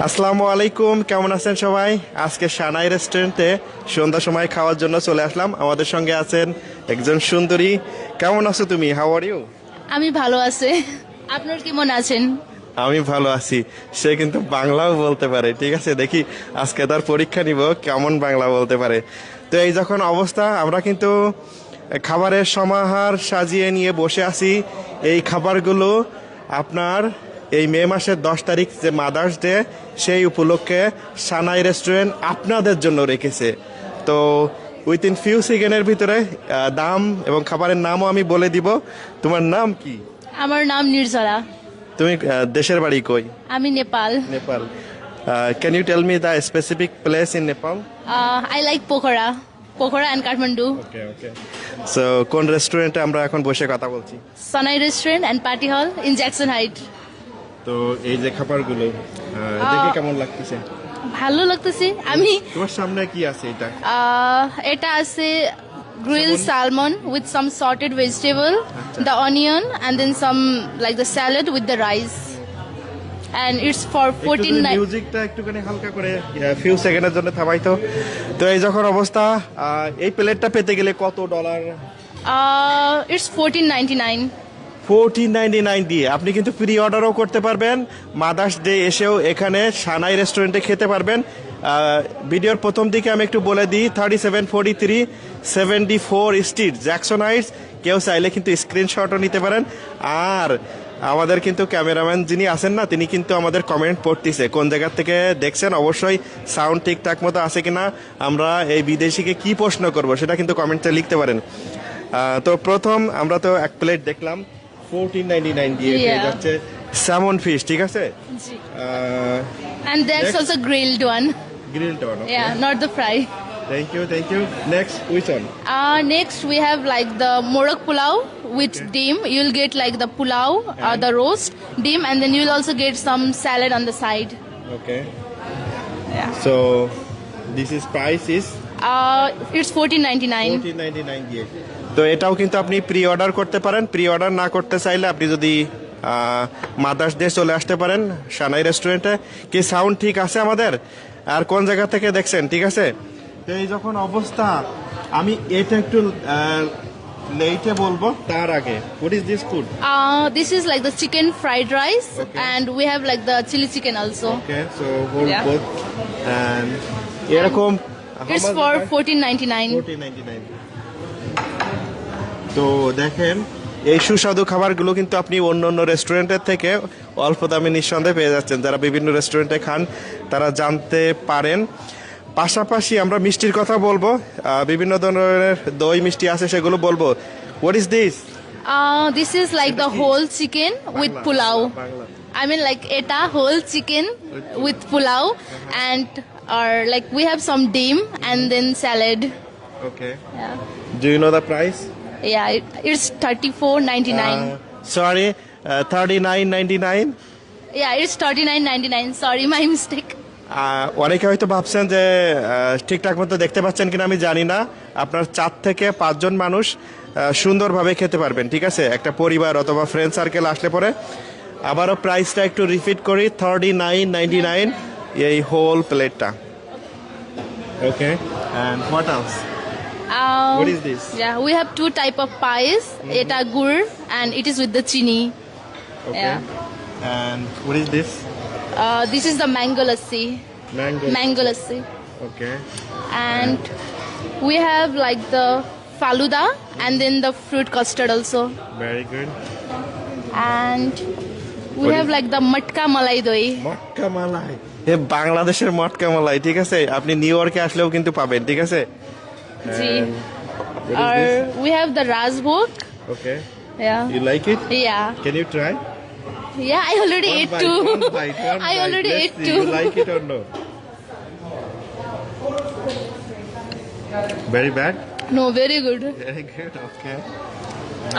আসসালামু আলাইকুম, কেমন আছেন সবাই? আজকে সানাই রেস্টুরেন্টে সন্ধ্যা সময় খাওয়ার জন্য চলে আসলাম। আমাদের সঙ্গে আছেন একজন সুন্দরী। কেমন আছো তুমি? How are you? আমি ভালো আছি। আপনার কেমন আছেন? আমি ভালো আছি। সে কিন্তু বাংলাও বলতে পারে, ঠিক আছে। দেখি আজকে তার পরীক্ষা নিব কেমন বাংলা বলতে পারে। তো এই যখন অবস্থা, আমরা কিন্তু খাবারের সমাহার সাজিয়ে নিয়ে বসে আছি। এই খাবারগুলো আপনার এই মে মাসের 10 তারিখ যে মাদার্স ডে, সেই উপলক্ষে সানাই রেস্টুরেন্ট আপনাদের জন্য রেখেছে। তো উইথিন ফিউ সেকেন্ডের ভিতরে দাম এবং খাবারের নামও আমি বলে দিব। তোমার নাম কি? আমার নাম নির্জলা। তুমি দেশের বাড়ি কই? আমি Nepal. Nepal. Can you tell me the specific place in Nepal? I like Pokhara and Kathmandu. Okay okay. So কোন রেস্টুরেন্টে আমরা এখন বসে কথা বলছি? Sanai Restaurant and Party Hall in Jackson Heights. তো এই যে খাবারগুলো দেখে কেমন লাগতেছে? ভালো লাগতেছে। আমি তোমার সামনে কি আছে এটা? এটা আছে grilled salmon with some sorted vegetable, the onion, and then some like the salad with the rice. And it's for 14. মিউজিকটা একটুখানি হালকা করে ফিউ সেকেন্ডের জন্য থামাই তো। তো এই যখন অবস্থা, এই প্লেটটা পেতে গেলে কত ডলার? It's 14.99. 14.99 দিয়ে আপনি কিন্তু প্রি অর্ডারও করতে পারবেন। মাদার্স ডে এসেও এখানে সানাই রেস্টুরেন্টে খেতে পারবেন। ভিডিওর প্রথম দিকে আমি একটু বলে দিই, 3743 74 স্ট্রিট, জ্যাকসন হাইটস। কেউ চাইলে কিন্তু স্ক্রিনশটও নিতে পারেন। আর আমাদের কিন্তু ক্যামেরাম্যান যিনি আছেন না, তিনি কিন্তু আমাদের কমেন্ট পড়তেছে কোন জায়গা থেকে দেখছেন। অবশ্যই সাউন্ড ঠিকঠাক মতো আছে কিনা, আমরা এই বিদেশিকে কি প্রশ্ন করব সেটা কিন্তু কমেন্টে লিখতে পারেন। তো প্রথম আমরা তো এক প্লেট দেখলাম 14.99 দিয়ে পেয়ে যাচ্ছে স্যামন ফিশ, ঠিক আছে। And there's Next. also grilled one. Grilled one. Yeah, not the fry. Thank you. Next which one? Next we have like the morak pulao with dim. You'll get like the pulao, the roast, dim, and then you'll also get some salad on the side. Okay. Yeah. So this is price is It's 14.99. 14.99 দিয়ে। তো এটাও কিন্তু আপনি pre order করতে পারেন। Pre order না করতে চাইলে আপনি যদি মাদার্স ডে চলে আসতে পারেন সানাই রেস্টুরেন্টে। কি সাউন্ড ঠিক আছে আমাদের? আর কোন জায়গা থেকে দেখছেন, ঠিক আছে। তো এই যখন অবস্থা, আমি এটা একটু লেটে বলবো তার আগে, what is this food? This is like the chicken fried rice, Okay. and we have like the chili chicken also. Okay, so whole Yeah. Both and এরকম It's for 14.99. 14.99। তো দেখেন, এই সুস্বাদু খাবারগুলো কিন্তু আপনি অন্য অন্য রেস্টুরেন্টের থেকে অল্প দামে নিঃসন্দেহে পেয়ে যাচ্ছেন। যারা বিভিন্ন রেস্টুরেন্টে খান তারা জানতে পারেন। পাশাপাশি আমরা মিষ্টির কথা বলবো, বিভিন্ন ধরনের দই মিষ্টি আছে, সেগুলো বলবো। What is this? This is like the whole chicken with pulao. Bangla. I mean like eta whole chicken with pulao, and like we have some dim and then salad. Okay, Yeah, do you know the price? it's 34.99. Sorry, 39.99। Yeah, it's 39.99. Sorry, my mistake. অনেকে হয়তো ভাবছেন যে ঠিকঠাক মতো দেখতে পাচ্ছেন কিনা আমি জানি না। আপনার 4 থেকে 5 জন মানুষ সুন্দরভাবে খেতে পারবেন, ঠিক আছে। একটা পরিবার অথবা ফ্রেন্ড সার্কেল আসলে পরে। আবারও প্রাইসটা একটু রিপিট করি, 39.99 এই হোল প্লেটটা। Okay, and what else? What is this? Yeah, we have two type of pies. Eta gur, and it is with the chini. Okay, Yeah. And what is this? This is the mango lassi. Mango. Mango lassi. Okay, And we have like the faluda and then the fruit custard also. Very good. And we What have is- like the matka malai doi. মটকা মালাই, এ বাংলাদেশের মটকা মালাই, ঠিক আছে। আপনি new ইয়র্কে আসলেও কিন্তু পাবেন, ঠিক আছে। Ji. What is this? We have the rasbok. Okay. Yeah. You like it? Yeah. Can you try? Yeah, I already One ate bite, two. one bite, one I bite. already Let's ate see, two. You like it or no? Very bad? No, very good. Very good, okay.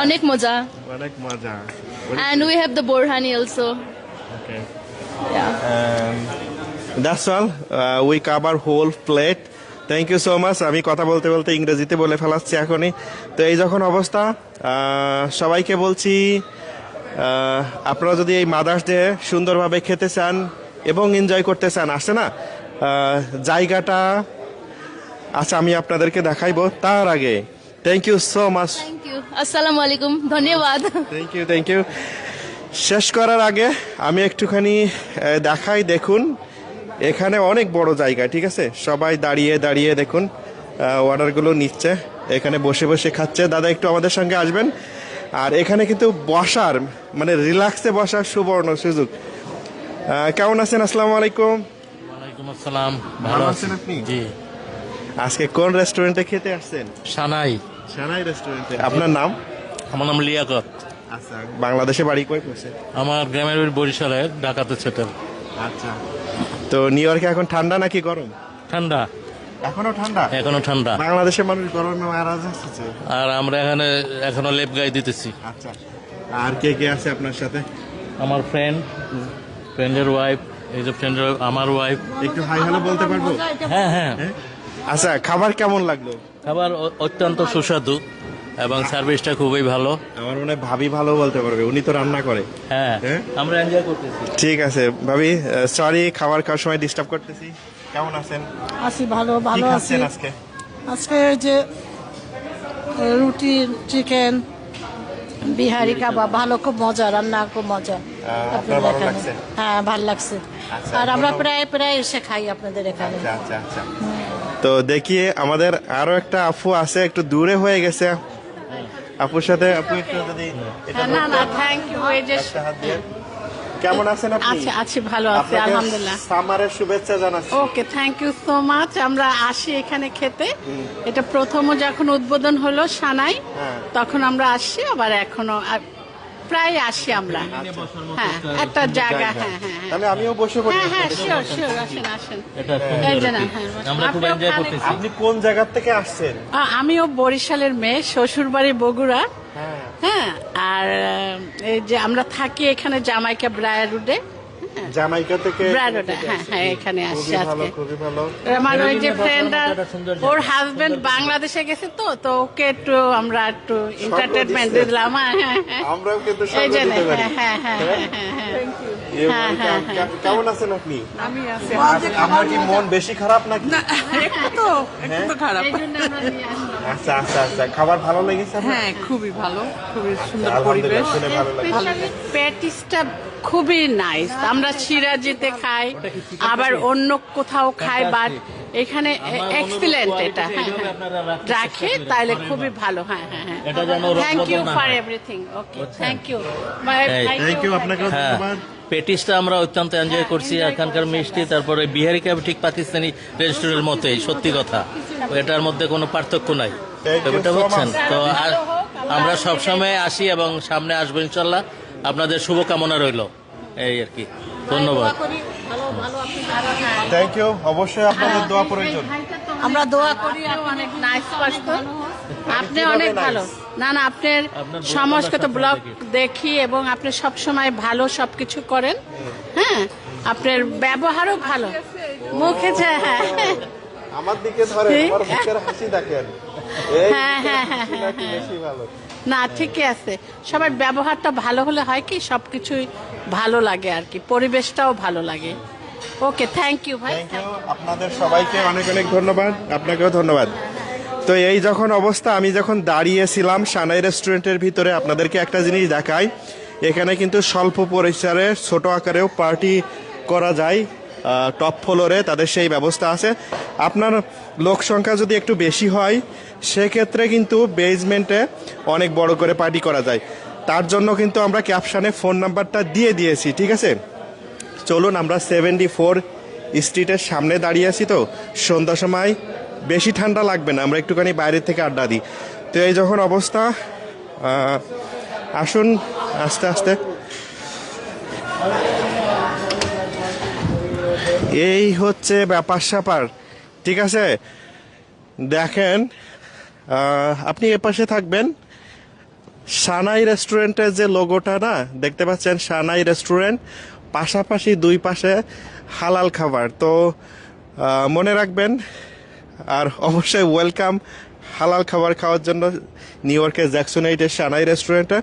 Anek moja. অনেক মজা। What is And we have the borhani also. Okay. Yeah. That's all. We cover whole plate. Thank you so much. আমি কথা বলতে বলতে ইংরেজিতে বলে ফেলাচ্ছি এখনই। তো এই যখন অবস্থা, সবাইকে বলছি, আপনারা যদি এই মাদার্স ডে সুন্দরভাবে খেতে চান, এবং এনজয় করতে চান, আসে না জায়গাটা। আচ্ছা, আমি আপনাদেরকে দেখাইবো, তার আগে thank you so much. Thank you, আসসালামু আলাইকুম, ধন্যবাদ। Thank you. শেষ করার আগে আমি একটুখানি দেখাই, দেখুন এখানে অনেক বড় জায়গা, ঠিক আছে? সবাই দাঁড়িয়ে দাঁড়িয়ে দেখুন অর্ডারগুলো নিচ্ছে, এখানে বসে বসে খাচ্ছে। দাদা একটু আমাদের সঙ্গে আসবেন। আর এখানে কিন্তু বসার মানে রিল্যাক্সে বসার সুবর্ণ সুযোগ। কেমন আছেন? আসসালামু আলাইকুম। ওয়ালাইকুম আসসালাম। ভালো আছেন আপনি? জি। আজকে কোন রেস্টুরেন্টে খেতে আসছেন? সানাই। সানাই রেস্টুরেন্টে। আপনার নাম? আমার নাম লিয়াকত। আচ্ছা, বাংলাদেশে বাড়ি কই পড়ছে? আমার গ্রামের বাড়ি বরিশালে, ঢাকাতে সেটেল। আচ্ছা, তো নিউ ইয়র্কে এখন ঠান্ডা নাকি গরম? ঠান্ডা, এখনো ঠান্ডা। এখনো ঠান্ডা। বাংলাদেশের মানুষ গরমে মারা যাচ্ছে। আর আমরা এখানে এখনো লেপ গায়ে দিতেছি। আচ্ছা, আর কে কে আছে আপনার সাথে? আমার ফ্রেন্ডের ওয়াইফ, এই যে ফ্রেন্ডের আমার ওয়াইফ। একটু হাই হ্যালো বলতে পারবো? হ্যাঁ হ্যাঁ। আচ্ছা, খাবার কেমন লাগলো? খাবার অত্যন্ত সুস্বাদু এবং সার্ভিসটা খুবই ভালো। আমার মনে হয় ভাবি ভালো বলতে পারবে, উনি তো রান্না করে। হ্যাঁ, হ্যাঁ? আমরা এনজয় করতেছি। ঠিক আছে ভাবি, সরি খাবার খাওয়ার সময় ডিস্টার্ব করতেছি। কেমন আছেন? আছি ভালো কি ভালো আছি। খাচ্ছেন আজকে? আজকে ওই যে রুটি, চিকেন, বিহারি কাবাব, ভালো, খুব মজা, রান্না খুব মজা। আপনার ভালো এখানে। লাগছে? হ্যাঁ, ভালো লাগছে। আচ্ছা, আর আমরা ধন্যবাদ। প্রায় এসে খাই আপনাদের এখানে। আচ্ছা আচ্ছা। তো দেখি আমাদের আরো একটা আপু আছে, একটু দূরে হয়ে গেছে। আপুর সাথে আপু একটু যদি এটা না না, বলতেন, থ্যাংক ইউ। এই যে একটা হাত দিয়ে। কেমন আছেন আপনি? আছি ভালো আছি, আলহামদুলিল্লাহ। সামারের শুভেচ্ছা জানাচ্ছি। ওকে, থ্যাংক ইউ সো মাচ। আমরা আসি এখানে খেতে। এটা প্রথমও যখন উদ্বোধন হলো সানাই, হ্যাঁ। তখন আমরা আসছি, আবার এখনো প্রায় আসি আমরা। হ্যাঁ, একটা জায়গা। হ্যাঁ হ্যাঁ হ্যাঁ তাহলে আমিও বসে পড়ি। হ্যাঁ হ্যাঁ, শিওর শিওর, আসেন আসেন। এটা এই যে সুন্দর না, আর কি। হ্যাঁ, আমরা খুব আপনি এনজয় ওখানে- করতেছি। আপনি কোন জায়গা থেকে আসছেন? আমিও বরিশালের মেয়ে, শ্বশুর বাড়ি বগুড়া। হ্যাঁ। হ্যাঁ, আর এই যে আমরা থাকি এখানে জামাইকা ব্রায়ার রোডে। জামাইকা থেকে? ব্রায়ারোডে, হ্যাঁ হ্যাঁ, এখানে আসছি খুবই ভালো, আজকে। খুবই ভালো। আমার ওই যে বসার ফ্রেন্ডরা, মতো একটা সুন্দর ওর জায়গা। হাজবেন্ড বাংলাদেশে গেছে, তো ওকে আমরা একটু এন্টারটেনমেন্ট দিচ্ছে। দিলাম। হ্যাঁ হ্যাঁ হ্যাঁ, আমরাও কিন্তু এই সঙ্গ জন্য দিতে পারি। হ্যাঁ হ্যাঁ হ্যাঁ হ্যাঁ হ্যাঁ। ইয়ে হ্যাঁ, welcome। হ্যাঁ, হ্যাঁ। কেমন আছেন আপনি? আমি আছি আপনার কি মন বেশি খারাপ নাকি? একটু তো খারাপ। এই জন্য আমরা নিয়ে আসলাম। আচ্ছা আচ্ছা আচ্ছা, খাবার ভালো লেগেছে আপনার? হ্যাঁ, খুবই ভালো, খুবই সুন্দর আলহামদুলিল্লাহ, পরিবেশ। শুনে ভালো লাগছে। স্পেশালি প্যাটিসটা খুবই নাইস। আমরা সিরাজিতে খাই, আবার অন্য কোথাও খাই, বাট এখানে এক্সিলেন্ট এটা। হ্যাঁ এইভাবে হ্যাঁ, আপনারা রাখে তাইলে খুবই ভালো। হ্যাঁ হ্যাঁ হ্যাঁ, এটা যেন থ্যাংক ইউ রদবদল না ফর হয়। Everything. Okay, thank you. Thank you, আপনাকেও হ্যাঁ, ধন্যবাদ। পেটিসটা আমরা অত্যন্ত এনজয় করছি। এখানকার মিষ্টি, তারপরে বিহারি কাবাব ঠিক পাকিস্তানি রেস্টুরেন্টের মতোই, সত্যি কথা। এটার মধ্যে কোনো পার্থক্য নাই। Thank you ব্যাপারটা so বুঝছেন much. তো? আমরা সবসময় আসি এবং সামনে আসবো ইনশাল্লাহ। আপনাদের শুভকামনা রইল, এই আর কি। ধন্যবাদ। থ্যাংক ইউ, অবশ্যই আপনাদের দোয়া প্রয়োজন। আমরা দোয়া করি। আপনি অনেক নাইস পারসন, আপনি কিভাবে অনেক nice? ভালো। না না, আপনার আপনার সমস্ত ব্লগটা ব্লগ সবসময় দেখি এবং আপনি সব সময় ভালো সবকিছু করেন। হ্যাঁ, আপনার ব্যবহারও ভালো, মুখে হ্যাঁ আমার দিকে ধরে, ঠিক? আমার মুখের হাসি দেখেন। এই হ্যাঁ, মুখের হ্যাঁ, হাসি হ্যাঁ, নাকি বেশি ভালো? না, ঠিকই আছে। সবার ব্যবহারটা ভালো হলে হয় কি, সবকিছুই ভালো লাগে আর কি, পরিবেশটাও ভালো লাগে। ওকে, থ্যাংক ইউ ভাই। থ্যাংক ইউ, আপনাদের সবাইকে অনেক অনেক ধন্যবাদ, আপনাকেও ধন্যবাদ। তো এই যখন অবস্থা, আমি যখন দাঁড়িয়েছিলাম সানাই রেস্টুরেন্টের ভিতরে, আপনাদেরকে একটা জিনিস দেখাই। এখানে কিন্তু স্বল্প পরিসরে ছোট আকারেও পার্টি করা যায়। টপ ফ্লোরে তাদের সেই ব্যবস্থা আছে। আপনার লোক সংখ্যা যদি একটু বেশি হয়, সেক্ষেত্রে কিন্তু বেজমেন্টে অনেক বড় করে পার্টি করা যায়। তার জন্য কিন্তু আমরা ক্যাপশনে ফোন নাম্বারটা দিয়ে দিয়েছি, ঠিক আছে? চলুন, আমরা 74 স্ট্রিটের সামনে দাঁড়িয়ে আছি। তো সন্ধ্যার সময় বেশি ঠান্ডা লাগবে না, আমরা একটুখানি বাইরে থেকে আড্ডা দিই। তো এই যখন অবস্থা, আসুন আস্তে আস্তে। এই হচ্ছে ব্যাপার স্যাপার, ঠিক আছে? দেখেন, আপনি এপাশে থাকবেন। সানাই রেস্টুরেন্টের যে লোগোটা না দেখতে পাচ্ছেন, সানাই রেস্টুরেন্ট, পাশাপাশি দুই পাশে হালাল খাবার। তো মনে রাখবেন, আর অবশ্যই ওয়েলকাম হালাল খাবার খাওয়ার জন্য নিউ ইয়র্কের জ্যাকসন 8-এর সানাই রেস্টুরেন্টে।